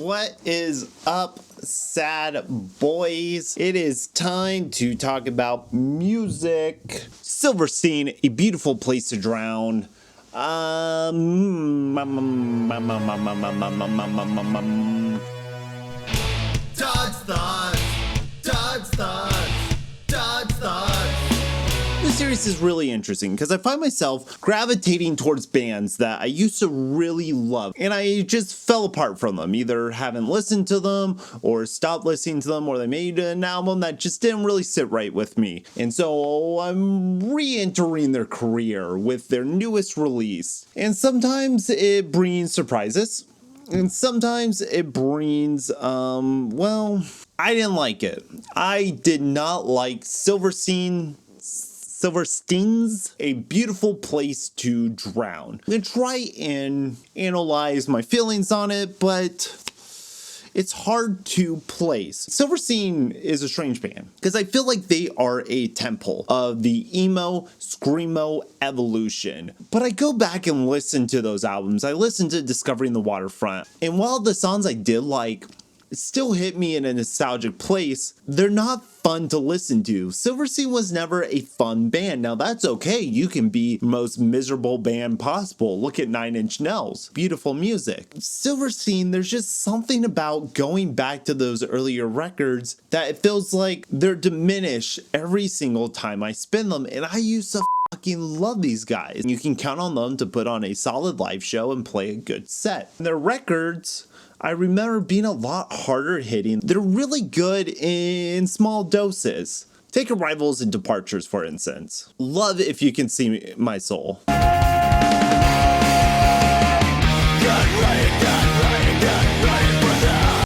What is up, sad boys? It is time to talk about music. Silverstein, A Beautiful Place to Drown. Todd's thoughts. Todd's thoughts. Todd's thoughts. This series is really interesting because I find myself gravitating towards bands that I used to really love, and I just fell apart from them. Either haven't listened to them or stopped listening to them, or they made an album that just didn't really sit right with me. And so I'm re-entering their career with their newest release. And sometimes it brings surprises. And sometimes it brings, I didn't like it. I did not like Silverstein's A Beautiful Place to Drown. I'm going to try and analyze my feelings on it, but it's hard to place. Silverstein is a strange band because I feel like they are a temple of the emo, screamo evolution. But I go back and listen to those albums. I listened to Discovering the Waterfront. And while the songs I did like still hit me in a nostalgic place, they're not fun to listen to. Silverstein was never a fun band. Now that's okay. You can be the most miserable band possible. Look at 9 Inch Nails. Beautiful music. Silverstein, there's just something about going back to those earlier records that it feels like they're diminished every single time I spin them. And I used to fucking love these guys. You can count on them to put on a solid live show and play a good set. And their records, I remember being a lot harder hitting. They're really good in small doses. Take Arrivals and Departures, for instance. Love If You Can See My Soul.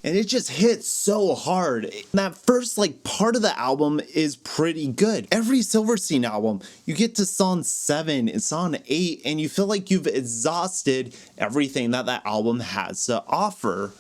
And it just hits so hard. And that first part of the album is pretty good. Every Silverstein album, you get to song 7 and song 8, and you feel like you've exhausted everything that album has to offer.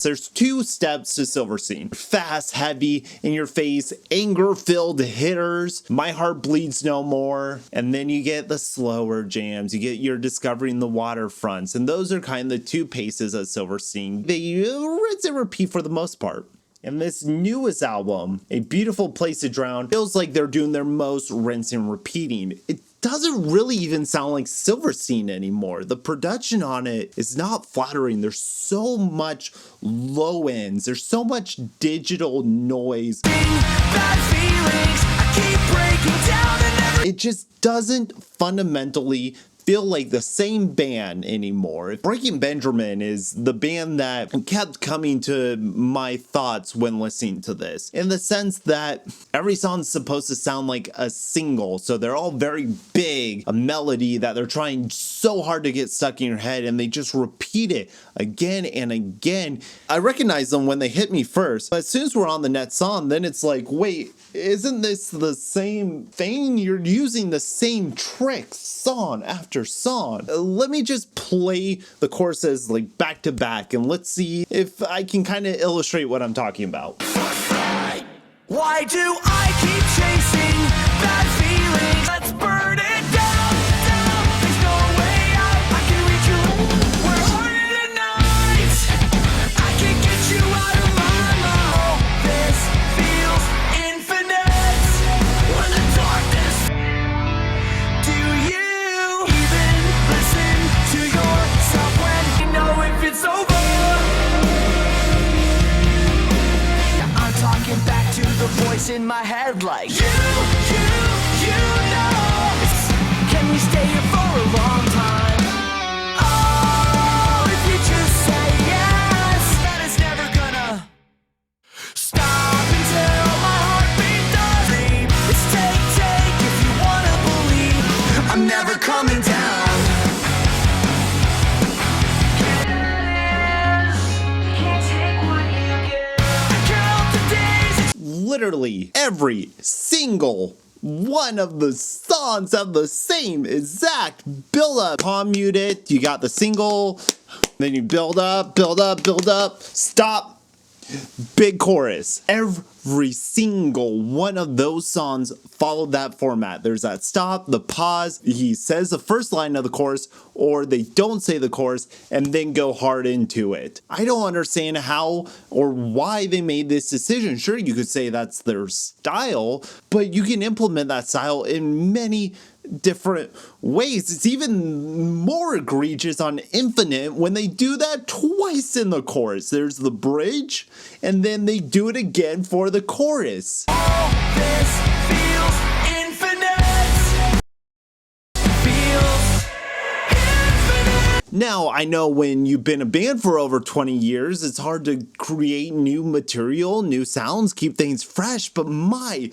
There's 2 steps to Silverstein. Fast, heavy, in your face, anger-filled hitters, My Heart Bleeds No More, and then you get the slower jams. You get your Discovering the Waterfronts, and those are kind of the 2 paces of Silverstein. They rinse and repeat for the most part. And this newest album, A Beautiful Place to Drown, feels like they're doing their most rinse and repeating. It doesn't really even sound like Silverstein anymore. The production on it is not flattering. There's so much low ends. There's so much digital noise. It just doesn't fundamentally feel like the same band anymore. Breaking Benjamin is the band that kept coming to my thoughts when listening to this, in the sense that every song's supposed to sound like a single, so they're all very big, a melody that they're trying so hard to get stuck in your head, and they just repeat it again and again. I recognize them when they hit me first, but as soon as we're on the next song, then it's like, wait, isn't this the same thing? You're using the same tricks song after song. Let me just play the choruses back to back, and let's see if I can kind of illustrate what I'm talking about. Why do I keep chasing bad feelings? Let's burn it down, down. There's no way out. I can reach you. Where are you tonight? I can't get you out of my mouth. This feels infinite. When the darkness. Do you even listen to yourself when you know if it's over? Yeah, I'm talking back to the voice in my head like you know. Can we stay here for a long time? Oh, if you just say yes, that is never gonna stop until my heartbeat does leave. It's take if you wanna believe. I'm never coming down. Literally every single one of the songs have the same exact build up. Palm mute it, you got the single, then you build up, stop, Big chorus. Every single one of those songs followed that format. There's that stop, the pause, he says the first line of the chorus, or they don't say the chorus and then go hard into it. I don't understand how or why they made this decision. Sure, you could say that's their style, but you can implement that style in many different ways. It's even more egregious on Infinite when they do that twice in the chorus. There's the bridge, and then they do it again for the chorus. All this feels infinite. Feels infinite. Now, I know when you've been a band for over 20 years, it's hard to create new material, new sounds, keep things fresh, but my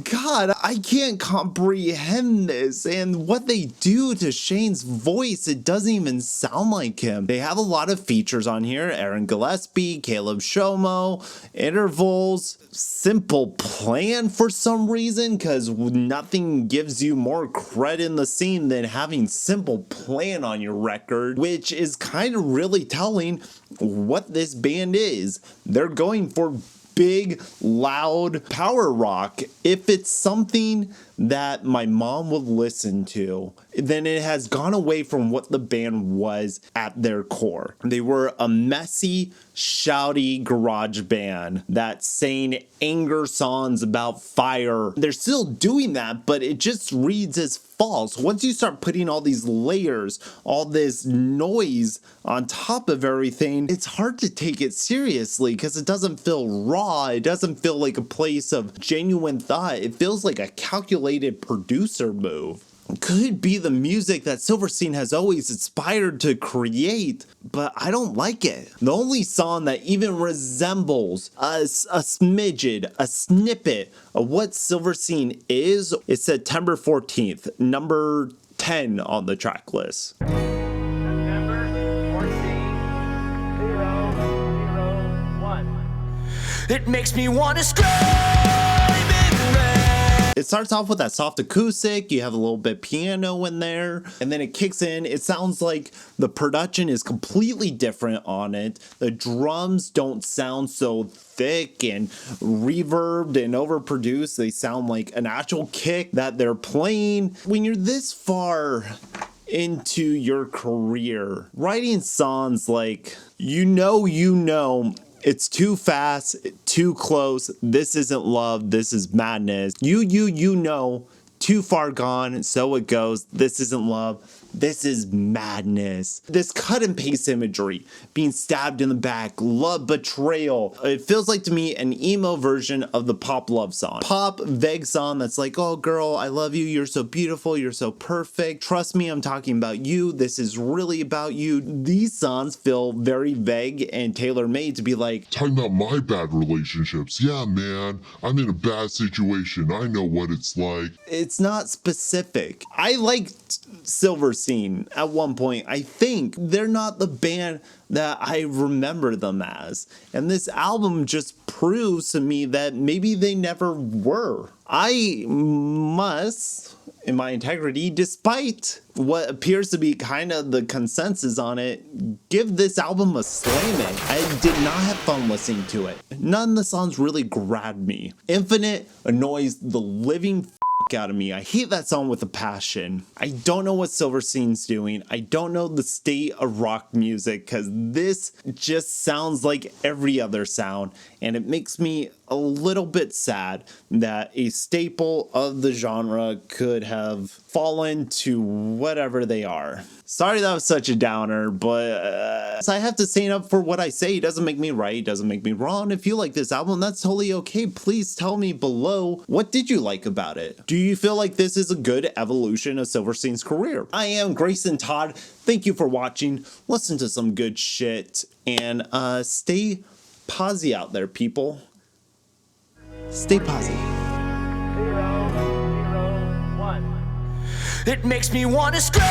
God, I can't comprehend this. And what they do to Shane's voice, it doesn't even sound like him. They have a lot of features on here. Aaron Gillespie, Caleb Shomo, intervals, Simple Plan for some reason, because nothing gives you more cred in the scene than having Simple Plan on your record, which is kind of really telling what this band is. They're going for big, loud power rock. If it's something that my mom would listen to, then it has gone away from what the band was at their core. They were a messy, shouty garage band that sang anger songs about fire. They're still doing that, but it just reads as false. Once you start putting all these layers, all this noise on top of everything, it's hard to take it seriously because it doesn't feel raw. It doesn't feel like a place of genuine thought. It feels like a calculated producer move. Could be the music that Silverstein has always aspired to create, but I don't like it. The only song that even resembles a smidgen, a snippet of what Silverstein is September 14th, number 10 on the track list. September 14, 001. It makes me want to scream and rage. It starts off with that soft acoustic, you have a little bit piano in there, and then it kicks in. It sounds like the production is completely different on it. The drums don't sound so thick and reverbed and overproduced. They sound like an actual kick that they're playing. When you're this far into your career, writing songs like, you know, it's too fast, too close, this isn't love, this is madness. You know, too far gone, so it goes, this isn't love, this is madness. This cut and paste imagery, being stabbed in the back, love betrayal. It feels like to me an emo version of the pop love song. Pop, vague song that's like, oh girl, I love you, you're so beautiful, you're so perfect. Trust me, I'm talking about you, this is really about you. These songs feel very vague and tailor-made to be like, talking about my bad relationships. Yeah, man, I'm in a bad situation. I know what it's like. it's not specific. I liked Silverstein at one point. I think they're not the band that I remember them as. And this album just proves to me that maybe they never were. I must, in my integrity, despite what appears to be kind of the consensus on it, give this album a slam it. I did not have fun listening to it. None of the songs really grabbed me. Infinite annoys the living out of me. I hate that song with a passion. I don't know what Silverstein's doing. I don't know the state of rock music because this just sounds like every other sound, and it makes me a little bit sad that a staple of the genre could have fallen to whatever they are. Sorry that was such a downer, but I have to stand up for what I say. It doesn't make me right, it doesn't make me wrong. If you like this album, that's totally okay. Please tell me below, what did you like about it? Do you feel like this is a good evolution of Silverstein's career? I am Grayson Todd. Thank you for watching. Listen to some good shit, and stay posy out there, people. Stay posy. 001. It makes me want to scream.